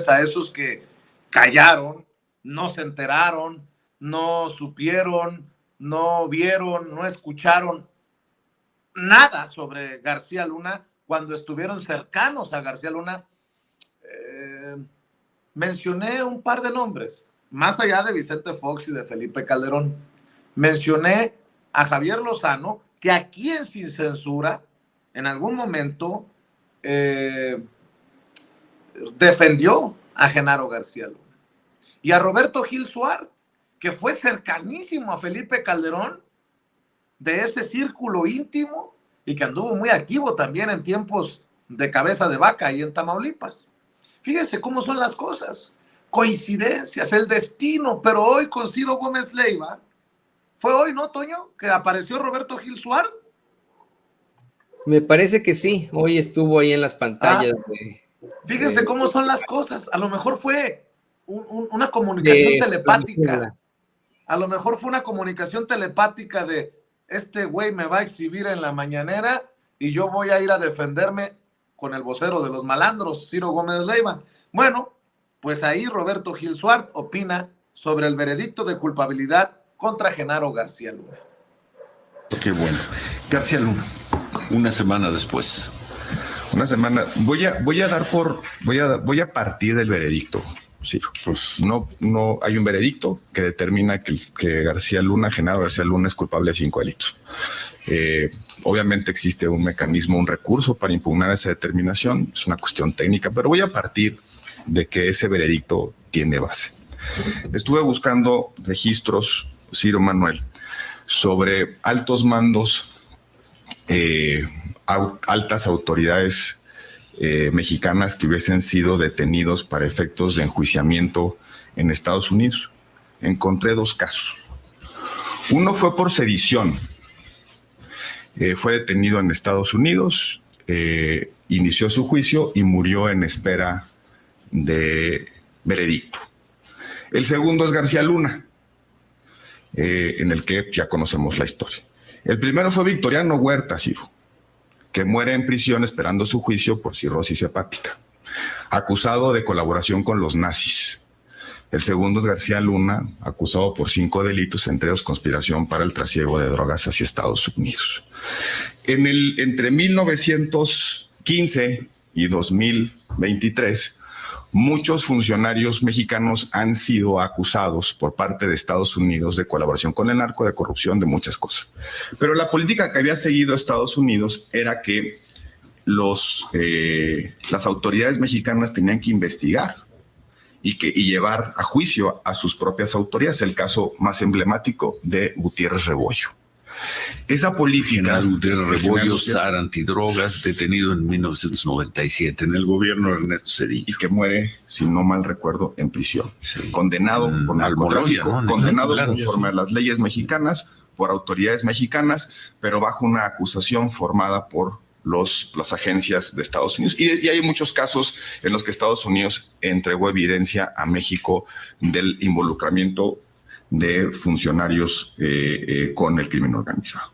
a esos que callaron, no se enteraron, no supieron, no vieron, no escucharon nada sobre García Luna cuando estuvieron cercanos a García Luna. Mencioné un par de nombres, más allá de Vicente Fox y de Felipe Calderón. Mencioné a Javier Lozano, que aquí en Sin Censura, en algún momento, defendió a Genaro García Luna. Y a Roberto Gil Suárez, que fue cercanísimo a Felipe Calderón, de ese círculo íntimo, y que anduvo muy activo también en tiempos de cabeza de vaca y en Tamaulipas. Fíjense cómo son las cosas. Coincidencias, el destino. Pero hoy con Ciro Gómez Leiva, fue hoy, ¿no, Toño?, que apareció Roberto Gil Suárez. Me parece que sí, hoy estuvo ahí en las pantallas. Fíjense cómo son las cosas. A lo mejor fue una comunicación telepática. A lo mejor fue una comunicación telepática de este güey me va a exhibir en la mañanera y yo voy a ir a defenderme con el vocero de los malandros, Ciro Gómez Leiva. Bueno, pues ahí Roberto Gil Suárez opina sobre el veredicto de culpabilidad contra Genaro García Luna. Qué bueno. García Luna, una semana después. Una semana. Voy a partir del veredicto. Sí, pues no hay un veredicto que determina que García Luna, Genaro García Luna, es culpable de 5 delitos. Obviamente existe un mecanismo, un recurso para impugnar esa determinación. Es una cuestión técnica, pero voy a partir de que ese veredicto tiene base. Estuve buscando registros, Ciro Manuel, sobre altos mandos, altas autoridades mexicanas que hubiesen sido detenidos para efectos de enjuiciamiento en Estados Unidos. Encontré 2 casos. Uno fue por sedición. Fue detenido en Estados Unidos, inició su juicio y murió en espera de veredicto. El segundo es García Luna, en el que ya conocemos la historia. El primero fue Victoriano Huerta, Ciro, que muere en prisión esperando su juicio por cirrosis hepática, acusado de colaboración con los nazis. El segundo es García Luna, acusado por 5 delitos, entre ellos conspiración para el trasiego de drogas hacia Estados Unidos. Entre 1915 y 2023, muchos funcionarios mexicanos han sido acusados por parte de Estados Unidos de colaboración con el narco, de corrupción, de muchas cosas. Pero la política que había seguido Estados Unidos era que las autoridades mexicanas tenían que investigar y llevar a juicio a sus propias autoridades. El caso más emblemático de Gutiérrez Rebollo. Esa política... General Gutiérrez Rebollo, zar antidrogas, detenido en 1997 en el gobierno de Ernesto Zedillo. Y que muere, si no mal recuerdo, en prisión. Sí. Condenado por narcotráfico, ¿no? Condenado conforme a las leyes mexicanas, por autoridades mexicanas, pero bajo una acusación formada por las agencias de Estados Unidos. Y hay muchos casos en los que Estados Unidos entregó evidencia a México del involucramiento de funcionarios con el crimen organizado.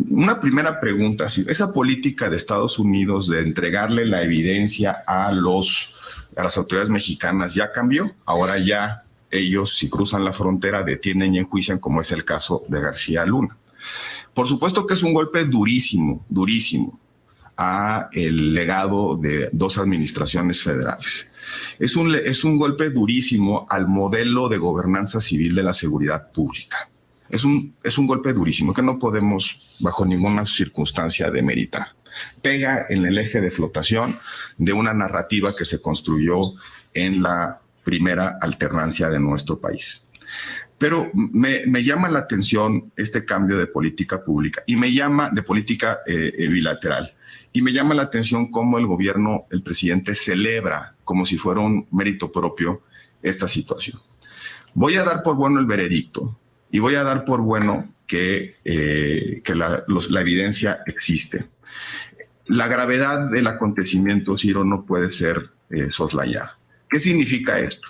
Una primera pregunta, esa política de Estados Unidos de entregarle la evidencia a las autoridades mexicanas ya cambió. Ahora ya ellos, si cruzan la frontera, detienen y enjuician, como es el caso de García Luna. Por supuesto que es un golpe durísimo, durísimo a el legado de 2 administraciones federales. Es un golpe durísimo al modelo de gobernanza civil de la seguridad pública. Es un golpe durísimo que no podemos bajo ninguna circunstancia demeritar. Pega en el eje de flotación de una narrativa que se construyó en la primera alternancia de nuestro país. Pero me llama la atención este cambio de política pública y de política bilateral. Y me llama la atención cómo el presidente celebra como si fuera un mérito propio esta situación. Voy a dar por bueno el veredicto y voy a dar por bueno que la evidencia existe. La gravedad del acontecimiento, Ciro, no puede ser soslayada. ¿Qué significa esto?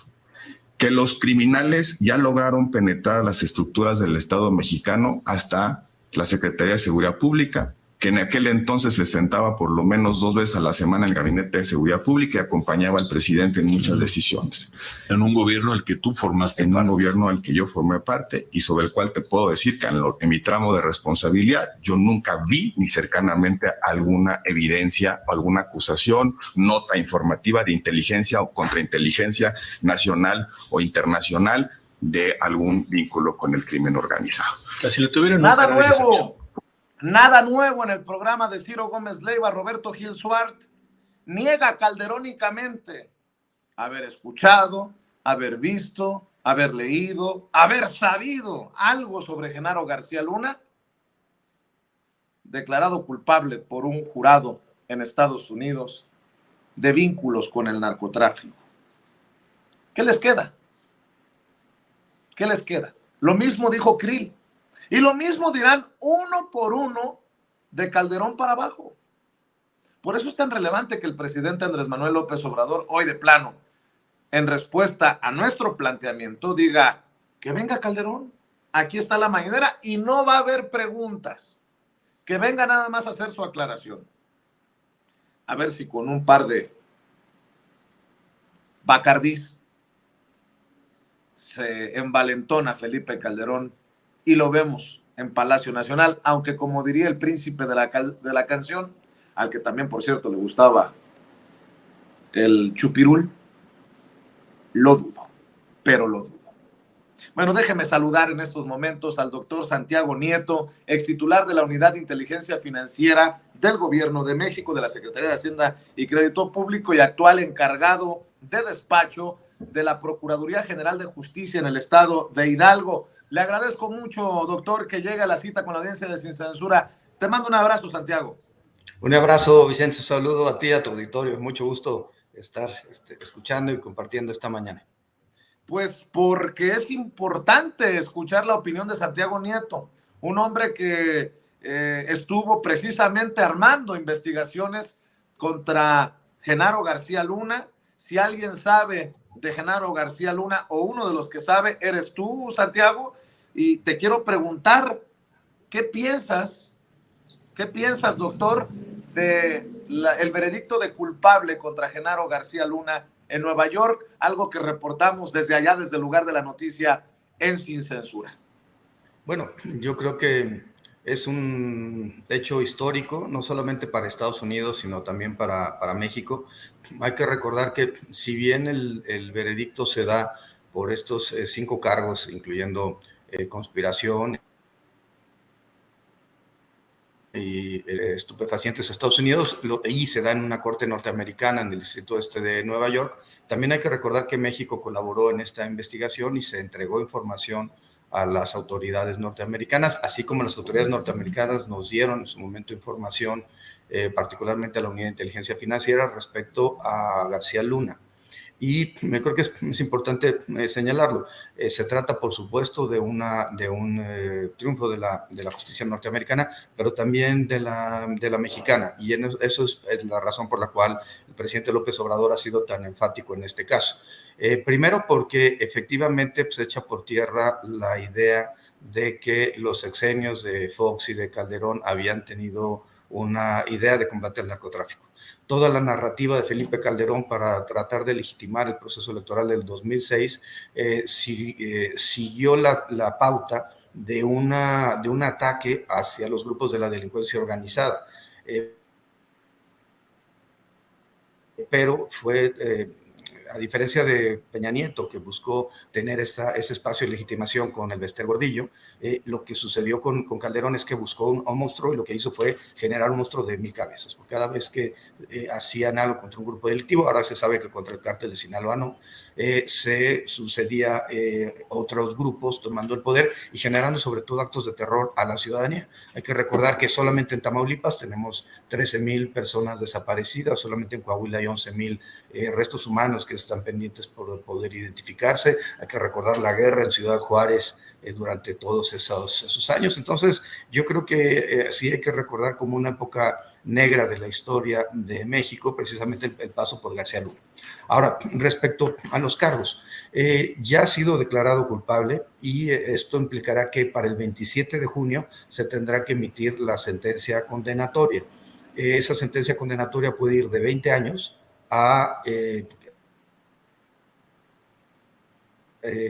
Que los criminales ya lograron penetrar las estructuras del Estado mexicano hasta la Secretaría de Seguridad Pública que en aquel entonces se sentaba por lo menos 2 veces a la semana en el Gabinete de Seguridad Pública y acompañaba al presidente en muchas decisiones. En un gobierno al que tú formaste parte. En un gobierno al que yo formé parte y sobre el cual te puedo decir que en mi tramo de responsabilidad yo nunca vi ni cercanamente alguna evidencia o alguna acusación, nota informativa de inteligencia o contrainteligencia nacional o internacional de algún vínculo con el crimen organizado. Si lo tuvieran Nada nuevo en el programa de Ciro Gómez Leiva. Roberto Gil Suart niega calderónicamente haber escuchado, haber visto, haber leído, haber sabido algo sobre Genaro García Luna, declarado culpable por un jurado en Estados Unidos de vínculos con el narcotráfico. ¿Qué les queda? ¿Qué les queda? Lo mismo dijo Krill. Y lo mismo dirán uno por uno de Calderón para abajo. Por eso es tan relevante que el presidente Andrés Manuel López Obrador hoy de plano, en respuesta a nuestro planteamiento, diga que venga Calderón, aquí está la mañanera y no va a haber preguntas, que venga nada más a hacer su aclaración. A ver si con un par de Bacardís se envalentona Felipe Calderón y lo vemos en Palacio Nacional, aunque como diría el príncipe de la canción, al que también, por cierto, le gustaba el chupirul, lo dudo, pero lo dudo. Bueno, déjeme saludar en estos momentos al doctor Santiago Nieto, ex titular de la Unidad de Inteligencia Financiera del Gobierno de México, de la Secretaría de Hacienda y Crédito Público y actual encargado de despacho de la Procuraduría General de Justicia en el estado de Hidalgo. Le agradezco mucho, doctor, que llegue a la cita con la audiencia de Sin Censura. Te mando un abrazo, Santiago. Un abrazo, Vicente. Saludo a ti, a tu auditorio. Mucho gusto estar escuchando y compartiendo esta mañana. Pues porque es importante escuchar la opinión de Santiago Nieto, un hombre que estuvo precisamente armando investigaciones contra Genaro García Luna. Si alguien sabe de Genaro García Luna, o uno de los que sabe, eres tú, Santiago, y te quiero preguntar, ¿qué piensas, doctor, de el veredicto de culpable contra Genaro García Luna en Nueva York, algo que reportamos desde allá, desde el lugar de la noticia en Sin Censura? Bueno, yo creo que es un hecho histórico, no solamente para Estados Unidos, sino también para México. Hay que recordar que si bien el veredicto se da por estos 5 cargos, incluyendo conspiración y estupefacientes a Estados Unidos, y se da en una corte norteamericana en el distrito este de Nueva York, también hay que recordar que México colaboró en esta investigación y se entregó información a las autoridades norteamericanas, así como las autoridades norteamericanas nos dieron en su momento información, particularmente a la Unidad de Inteligencia Financiera, respecto a García Luna. Y me creo que es importante señalarlo. Se trata, por supuesto, de un triunfo de la justicia norteamericana, pero también de la mexicana. Y eso es la razón por la cual el presidente López Obrador ha sido tan enfático en este caso. Primero porque efectivamente se echa por tierra la idea de que los sexenios de Fox y de Calderón habían tenido una idea de combatir el narcotráfico. Toda la narrativa de Felipe Calderón para tratar de legitimar el proceso electoral del 2006 siguió la pauta de un ataque hacia los grupos de la delincuencia organizada. Pero fue... a diferencia de Peña Nieto, que buscó tener ese espacio de legitimación con el Bester Gordillo, lo que sucedió con Calderón es que buscó un monstruo y lo que hizo fue generar un monstruo de 1000 cabezas. Porque cada vez que hacían algo contra un grupo delictivo, ahora se sabe que contra el cártel de Sinaloa no, se sucedía otros grupos tomando el poder y generando sobre todo actos de terror a la ciudadanía. Hay que recordar que solamente en Tamaulipas tenemos 13,000 personas desaparecidas, solamente en Coahuila hay 11,000 restos humanos que están pendientes por poder identificarse. Hay que recordar la guerra en Ciudad Juárez durante todos esos años. Entonces, yo creo que sí hay que recordar como una época negra de la historia de México, precisamente el paso por García Luna. Ahora, respecto a los cargos, ya ha sido declarado culpable y esto implicará que para el 27 de junio se tendrá que emitir la sentencia condenatoria. Esa sentencia condenatoria puede ir de 20 años a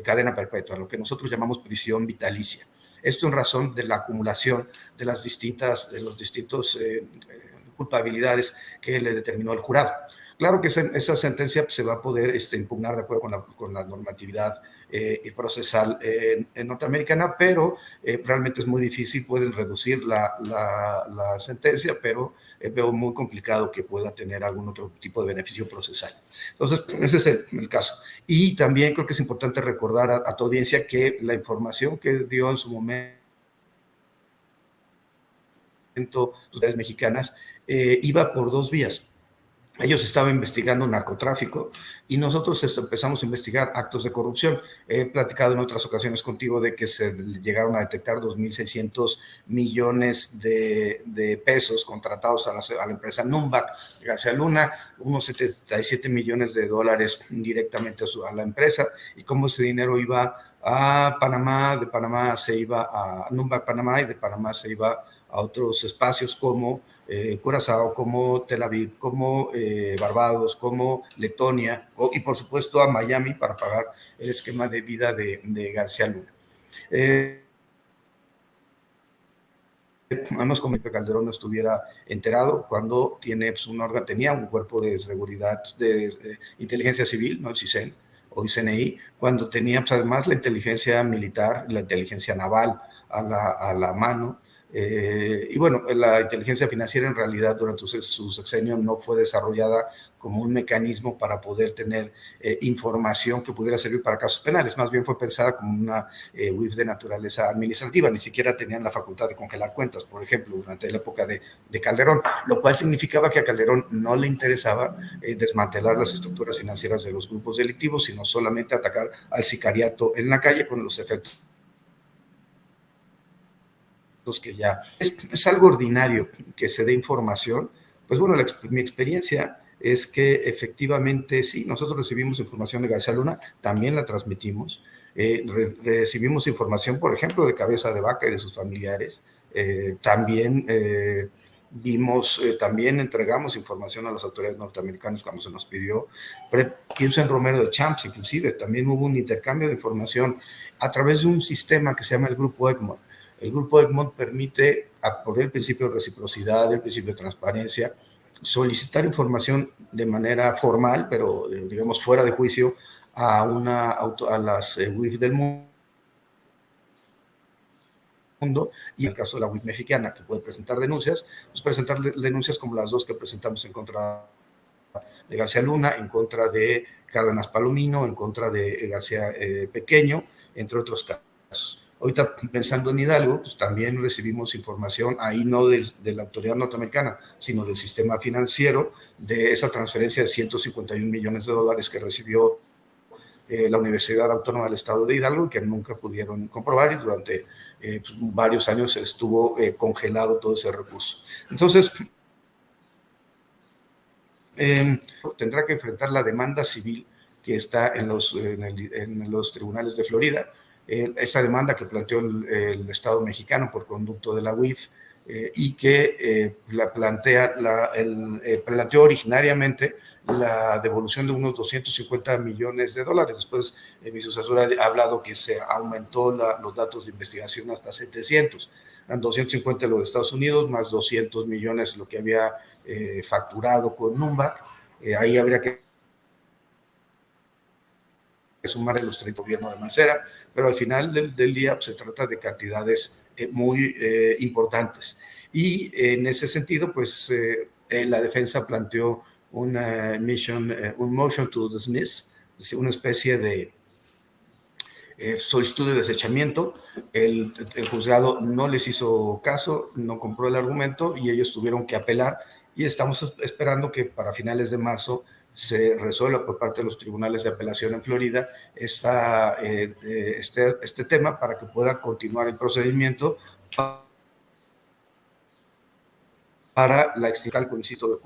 cadena perpetua, lo que nosotros llamamos prisión vitalicia. Esto en razón de la acumulación de los distintos culpabilidades que le determinó el jurado. Claro que esa sentencia se va a poder impugnar de acuerdo con la normatividad procesal norteamericana, pero realmente es muy difícil, pueden reducir la sentencia, pero veo muy complicado que pueda tener algún otro tipo de beneficio procesal. Entonces, ese es el caso. Y también creo que es importante recordar a tu audiencia que la información que dio en su momento autoridades mexicanas iba por dos vías. Ellos estaban investigando narcotráfico y nosotros empezamos a investigar actos de corrupción. He platicado en otras ocasiones contigo de que se llegaron a detectar 2.600 millones de pesos contratados a la empresa Numbac García Luna, unos 77 millones de dólares directamente a la empresa, y cómo ese dinero iba a Panamá, de Panamá se iba a Numbac Panamá y de Panamá se iba a otros espacios como Curazao, como Tel Aviv, como Barbados, como Letonia y por supuesto a Miami para pagar el esquema de vida de García Luna. Además, como Felipe Calderón no estuviera enterado cuando tenía un cuerpo de seguridad, de inteligencia civil, ¿no? El CISEN o ICNI, cuando tenía pues, además la inteligencia militar, la inteligencia naval a la mano. Y bueno, la inteligencia financiera en realidad durante su sexenio no fue desarrollada como un mecanismo para poder tener información que pudiera servir para casos penales, más bien fue pensada como una UIF de naturaleza administrativa, ni siquiera tenían la facultad de congelar cuentas, por ejemplo, durante la época de Calderón, lo cual significaba que a Calderón no le interesaba desmantelar las estructuras financieras de los grupos delictivos, sino solamente atacar al sicariato en la calle con los efectos que ya es algo ordinario que se dé información. Pues bueno, mi experiencia es que efectivamente sí, nosotros recibimos información de García Luna, también la transmitimos, recibimos información, por ejemplo, de Cabeza de Vaca y de sus familiares, también también entregamos información a las autoridades norteamericanas cuando se nos pidió, pienso en Romero de Champs, inclusive, también hubo un intercambio de información a través de un sistema que se llama el Grupo Egmont. El Grupo Egmont permite, por el principio de reciprocidad, el principio de transparencia, solicitar información de manera formal, pero digamos fuera de juicio, a las UIF del mundo, y en el caso de la UIF mexicana, que puede presentar denuncias, pues presentar denuncias como las dos que presentamos en contra de García Luna, en contra de Cárdenas Palomino, en contra de García Pequeño, entre otros casos. Ahorita pensando en Hidalgo, pues también recibimos información, ahí no de la autoridad norteamericana, sino del sistema financiero, de esa transferencia de 151 millones de dólares que recibió la Universidad Autónoma del Estado de Hidalgo y que nunca pudieron comprobar, y durante varios años estuvo congelado todo ese recurso. Entonces, tendrá que enfrentar la demanda civil que está en los tribunales de Florida. Esta demanda que planteó el Estado mexicano por conducto de la UIF y que planteó originariamente la devolución de unos 250 millones de dólares. Después mi sucesora ha hablado que se aumentó los datos de investigación hasta 700. Eran 250 lo de Estados Unidos, más 200 millones lo que había facturado con Numbac. Ahí habría que sumar el gobierno de Mancera, pero al final del día pues, se trata de cantidades muy importantes. Y en ese sentido, pues la defensa planteó un motion to dismiss, una especie de solicitud de desechamiento. El juzgado no les hizo caso, no compró el argumento y ellos tuvieron que apelar, y estamos esperando que para finales de marzo se resuelva por parte de los tribunales de apelación en Florida este tema para que pueda continuar el procedimiento para la extinción con insisto de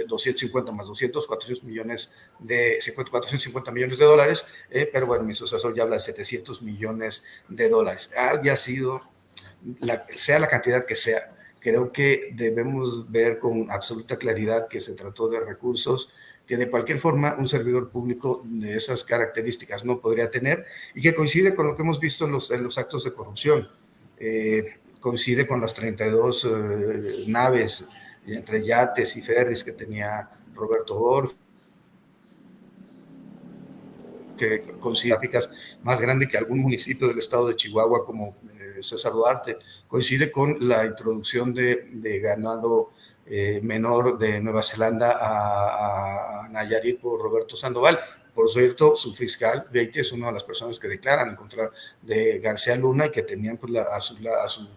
250 más 200, 450 millones de dólares, pero bueno, mi sucesor ya habla de 700 millones de dólares. Haya sido, sea la cantidad que sea, creo que debemos ver con absoluta claridad que se trató de recursos que de cualquier forma un servidor público de esas características no podría tener y que coincide con lo que hemos visto en los actos de corrupción. Coincide con las 32 naves entre yates y ferries que tenía Roberto Borges, que considera más grande que algún municipio del estado de Chihuahua como César Duarte. Coincide con la introducción de ganado menor de Nueva Zelanda a Nayarit por Roberto Sandoval. Por cierto, su fiscal, Beite, es una de las personas que declaran en contra de García Luna y que tenían pues, a su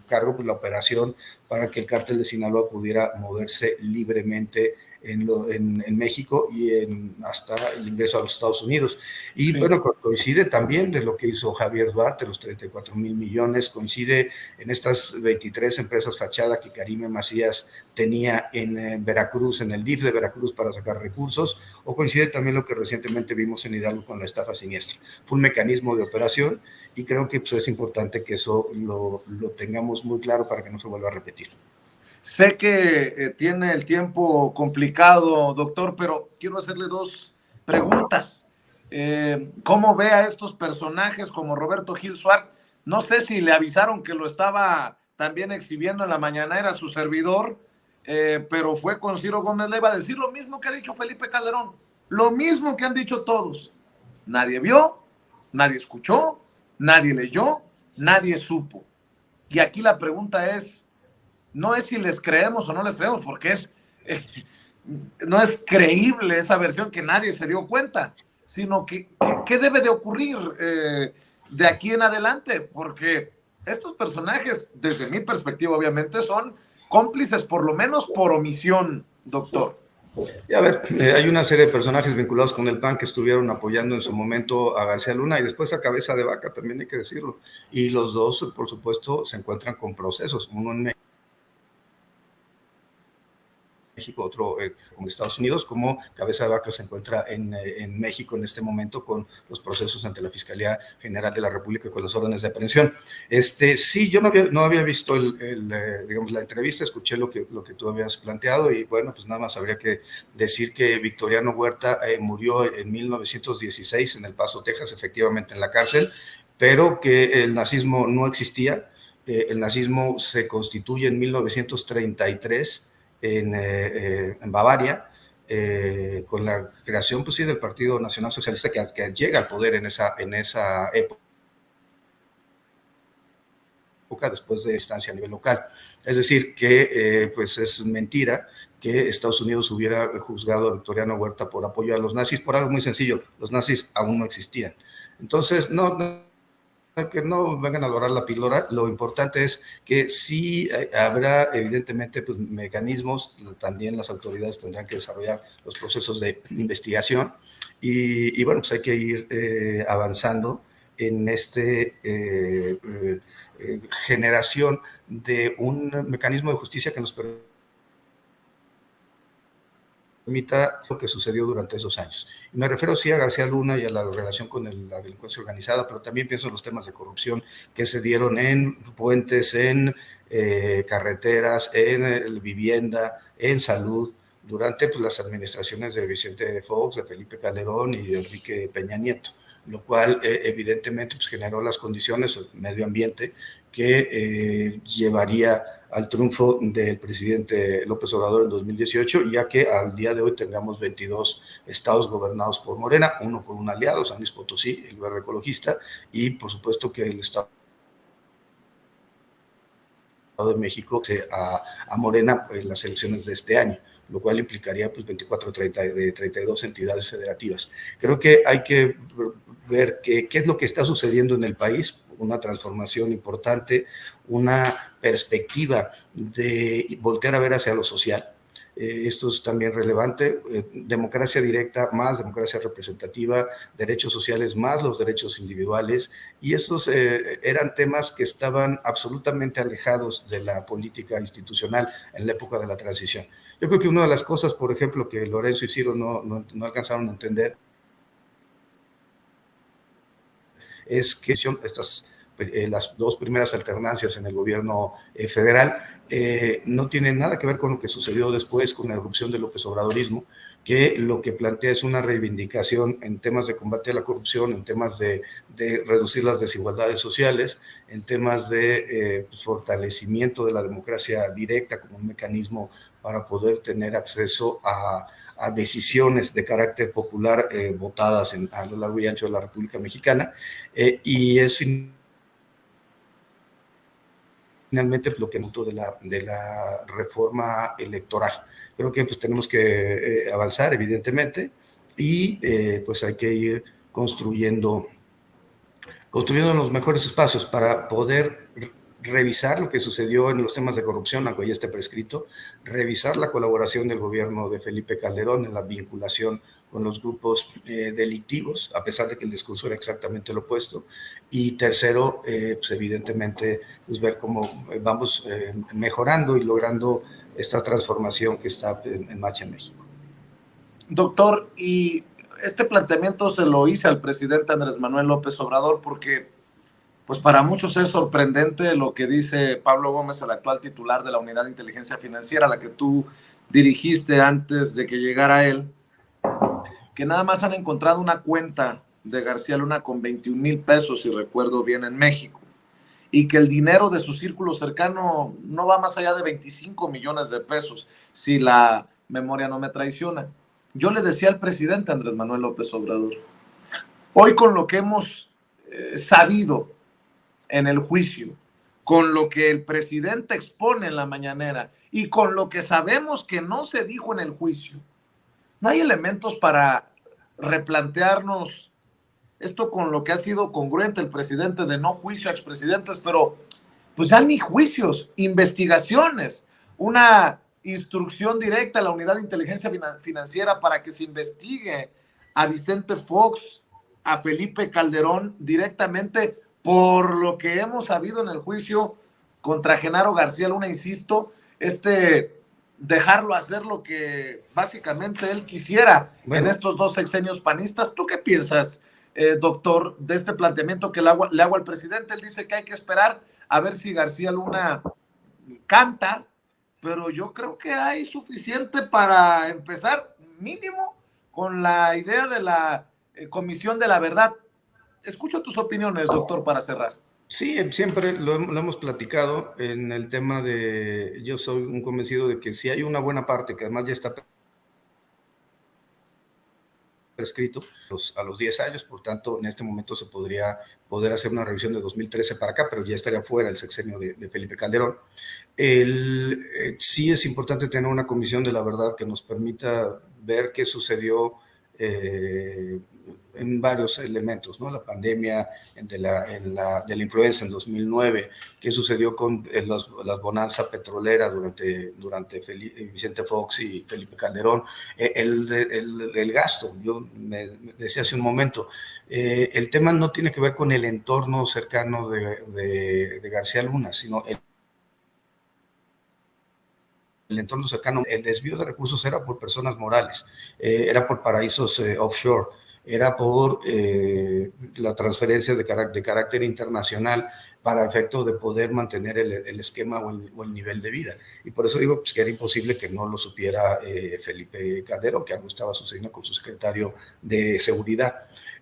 cargo pues, la operación para que el cártel de Sinaloa pudiera moverse libremente en México y hasta el ingreso a los Estados Unidos. Y sí, bueno, coincide también de lo que hizo Javier Duarte, los 34,000 millones, coincide en estas 23 empresas fachada que Karime Macías tenía en Veracruz, en el DIF de Veracruz para sacar recursos, o coincide también lo que recientemente vimos en Hidalgo con la estafa siniestra. Fue un mecanismo de operación y creo que pues, es importante que eso lo tengamos muy claro para que no se vuelva a repetir. Sé que tiene el tiempo complicado, doctor, pero quiero hacerle dos preguntas. ¿Cómo ve a estos personajes como Roberto Gil Suárez? No sé si le avisaron que lo estaba también exhibiendo en la mañanera su servidor, pero fue con Ciro Gómez Leiva a decir lo mismo que ha dicho Felipe Calderón, lo mismo que han dicho todos. Nadie vio, nadie escuchó, nadie leyó, nadie supo. Y aquí la pregunta es, no es si les creemos o no les creemos, porque no es creíble esa versión que nadie se dio cuenta, sino que ¿qué debe de ocurrir de aquí en adelante? Porque estos personajes, desde mi perspectiva, obviamente, son cómplices, por lo menos por omisión, doctor. Y a ver, hay una serie de personajes vinculados con el PAN que estuvieron apoyando en su momento a García Luna y después a Cabeza de Vaca, también hay que decirlo. Y los dos, por supuesto, se encuentran con procesos, uno en México, otro como Estados Unidos, como Cabeza de Vaca se encuentra en México en este momento con los procesos ante la Fiscalía General de la República con las órdenes de aprehensión. Sí, yo no había visto digamos, la entrevista, escuché lo que tú habías planteado y bueno, pues nada más habría que decir que Victoriano Huerta murió en 1916 en El Paso, Texas, efectivamente en la cárcel, pero que el nazismo no existía. El nazismo se constituye en 1933 en Bavaria, con la creación pues, sí, del Partido Nacional Socialista que llega al poder en esa época, después de estancia a nivel local. Es decir, que pues es mentira que Estados Unidos hubiera juzgado a Victoriano Huerta por apoyo a los nazis, por algo muy sencillo, los nazis aún no existían. Entonces, que no vengan a dorar la píldora, lo importante es que sí habrá evidentemente pues, mecanismos, también las autoridades tendrán que desarrollar los procesos de investigación y bueno, pues hay que ir avanzando en generación de un mecanismo de justicia que nos permita lo que sucedió durante esos años. Y me refiero sí a García Luna y a la relación con la delincuencia organizada, pero también pienso en los temas de corrupción que se dieron en puentes, en carreteras, en vivienda, en salud, durante pues, las administraciones de Vicente Fox, de Felipe Calderón y de Enrique Peña Nieto, lo cual evidentemente pues, generó las condiciones, el medio ambiente, que llevaría al triunfo del presidente López Obrador en 2018, ya que al día de hoy tengamos 22 estados gobernados por Morena, uno por un aliado, San Luis Potosí, el Verde Ecologista, y por supuesto que el Estado de México a Morena en las elecciones de este año, lo cual implicaría pues 24 de 32 entidades federativas. Creo que hay que ver qué es lo que está sucediendo en el país, una transformación importante, una perspectiva de voltear a ver hacia lo social. esto es también relevante, democracia directa más democracia representativa, derechos sociales más los derechos individuales, y esos eran temas que estaban absolutamente alejados de la política institucional en la época de la transición. Yo creo que una de las cosas, por ejemplo, que Lorenzo y Ciro no alcanzaron a entender es que las dos primeras alternancias en el gobierno federal no tienen nada que ver con lo que sucedió después con la irrupción del López Obradorismo, que lo que plantea es una reivindicación en temas de combate a la corrupción, en temas de reducir las desigualdades sociales, en temas de fortalecimiento de la democracia directa como un mecanismo para poder tener acceso a decisiones de carácter popular votadas a lo largo y ancho de la República Mexicana, y es finalmente lo que notó de la reforma electoral. Creo que pues, tenemos que avanzar, evidentemente, y pues hay que ir construyendo los mejores espacios para poder revisar lo que sucedió en los temas de corrupción, aunque ya esté prescrito, revisar la colaboración del gobierno de Felipe Calderón en la vinculación con los grupos delictivos, a pesar de que el discurso era exactamente lo opuesto. Y tercero, pues evidentemente, pues ver cómo vamos mejorando y logrando esta transformación que está en marcha en México. Doctor, y este planteamiento se lo hice al presidente Andrés Manuel López Obrador porque pues para muchos es sorprendente lo que dice Pablo Gómez, el actual titular de la Unidad de Inteligencia Financiera, a la que tú dirigiste antes de que llegara él, que nada más han encontrado una cuenta de García Luna con 21,000 pesos, si recuerdo bien, en México, y que el dinero de su círculo cercano no va más allá de 25 millones de pesos, si la memoria no me traiciona. Yo le decía al presidente Andrés Manuel López Obrador, hoy con lo que hemos sabido en el juicio, con lo que el presidente expone en la mañanera y con lo que sabemos que no se dijo en el juicio, no hay elementos para replantearnos esto con lo que ha sido congruente el presidente de no juicio a expresidentes, pero pues ya ni juicios, investigaciones, una instrucción directa a la Unidad de Inteligencia Financiera para que se investigue a Vicente Fox, a Felipe Calderón directamente por lo que hemos sabido en el juicio contra Genaro García Luna, insisto, dejarlo hacer lo que básicamente él quisiera en estos 2 sexenios panistas. ¿Tú qué piensas, doctor, de este planteamiento que le hago al presidente? Él dice que hay que esperar a ver si García Luna canta, pero yo creo que hay suficiente para empezar mínimo con la idea de la Comisión de la Verdad. Escucho tus opiniones, doctor, para cerrar. Sí, siempre lo hemos platicado en el tema de, yo soy un convencido de que si hay una buena parte, que además ya está prescrito a los 10 años, por tanto, en este momento se podría hacer una revisión de 2013 para acá, pero ya estaría fuera el sexenio de Felipe Calderón. Sí es importante tener una comisión de la verdad que nos permita ver qué sucedió en varios elementos, ¿no? La pandemia de la influenza en 2009, qué sucedió con las bonanzas petroleras durante Vicente Fox y Felipe Calderón, el gasto. Yo me decía hace un momento, el tema no tiene que ver con el entorno cercano de García Luna, sino el entorno cercano. El desvío de recursos era por personas morales, era por paraísos offshore, era por la transferencia de carácter internacional para efecto de poder mantener el esquema o el nivel de vida. Y por eso digo pues, que era imposible que no lo supiera Felipe Calderón, que algo estaba sucediendo con su secretario de Seguridad.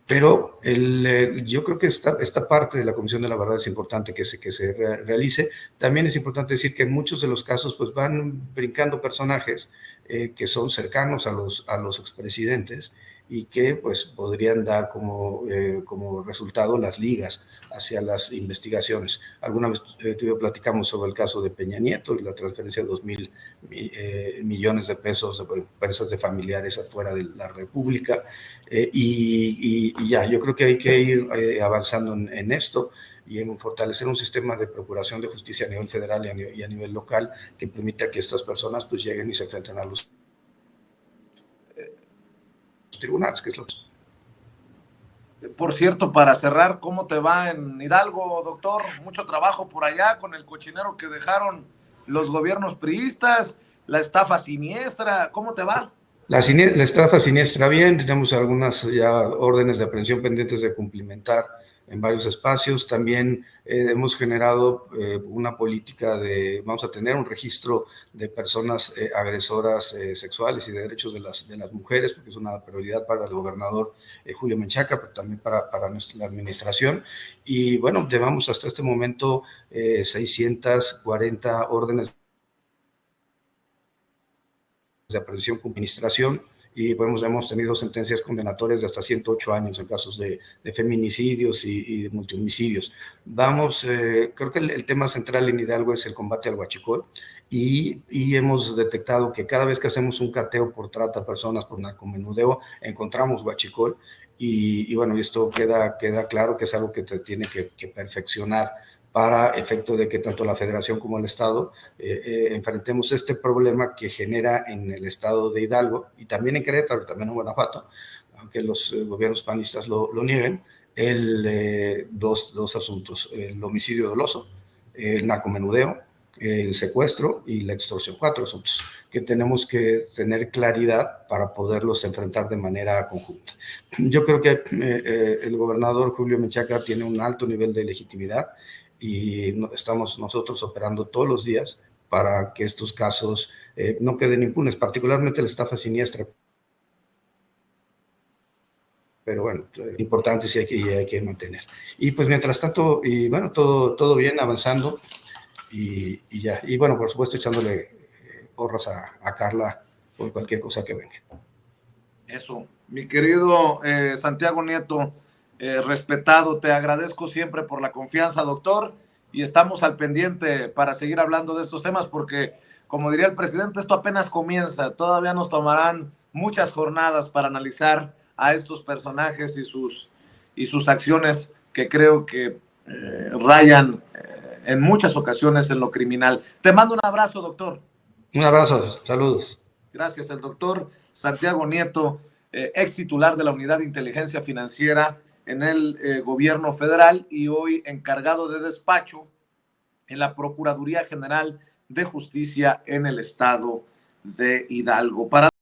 Pero yo creo que esta parte de la Comisión de la Verdad es importante que se realice. También es importante decir que en muchos de los casos pues, van brincando personajes que son cercanos a los expresidentes y que pues podrían dar como resultado las ligas hacia las investigaciones. Alguna vez tú y yo platicamos sobre el caso de Peña Nieto y la transferencia de 2,000 millones de pesos de empresas de familiares afuera de la República, y ya, yo creo que hay que ir avanzando en esto y en fortalecer un sistema de procuración de justicia a nivel federal y a nivel local que permita que estas personas pues lleguen y se enfrenten a los tribunales, que es lo que... Por cierto, para cerrar, ¿cómo te va en Hidalgo, doctor? Mucho trabajo por allá con el cochinero que dejaron los gobiernos priistas, la estafa siniestra, ¿cómo te va? La estafa siniestra bien, tenemos algunas ya órdenes de aprehensión pendientes de cumplimentar en varios espacios. También hemos generado una política vamos a tener un registro de personas agresoras sexuales y de derechos de las mujeres, porque es una prioridad para el gobernador Julio Menchaca, pero también para la administración. Y bueno, llevamos hasta este momento 640 órdenes de aprehensión con administración, y bueno, hemos tenido sentencias condenatorias de hasta 108 años en casos de feminicidios y de multihomicidios. Creo que el tema central en Hidalgo es el combate al huachicol, y hemos detectado que cada vez que hacemos un cateo por trata de personas, por narcomenudeo, encontramos huachicol, y bueno, esto queda claro que es algo que te tiene que perfeccionar para efecto de que tanto la Federación como el Estado enfrentemos este problema que genera en el estado de Hidalgo y también en Querétaro, también en Guanajuato, aunque los gobiernos panistas lo nieguen, dos asuntos: el homicidio doloso, el narcomenudeo, el secuestro y la extorsión. 4 asuntos que tenemos que tener claridad para poderlos enfrentar de manera conjunta. Yo creo que el gobernador Julio Menchaca tiene un alto nivel de legitimidad, y estamos nosotros operando todos los días para que estos casos no queden impunes, particularmente la estafa siniestra. Pero bueno, importante sí hay que mantener. Y pues mientras tanto, y bueno, todo bien, avanzando, y ya. Y bueno, por supuesto, echándole porras a Carla por cualquier cosa que venga. Eso, mi querido Santiago Nieto, respetado, te agradezco siempre por la confianza, doctor, y estamos al pendiente para seguir hablando de estos temas, porque, como diría el presidente, esto apenas comienza, todavía nos tomarán muchas jornadas para analizar a estos personajes y sus acciones, que creo que rayan en muchas ocasiones en lo criminal. Te mando un abrazo, doctor. Un abrazo, saludos. Gracias, el doctor Santiago Nieto, ex titular de la Unidad de Inteligencia Financiera en el gobierno federal y hoy encargado de despacho en la Procuraduría General de Justicia en el estado de Hidalgo.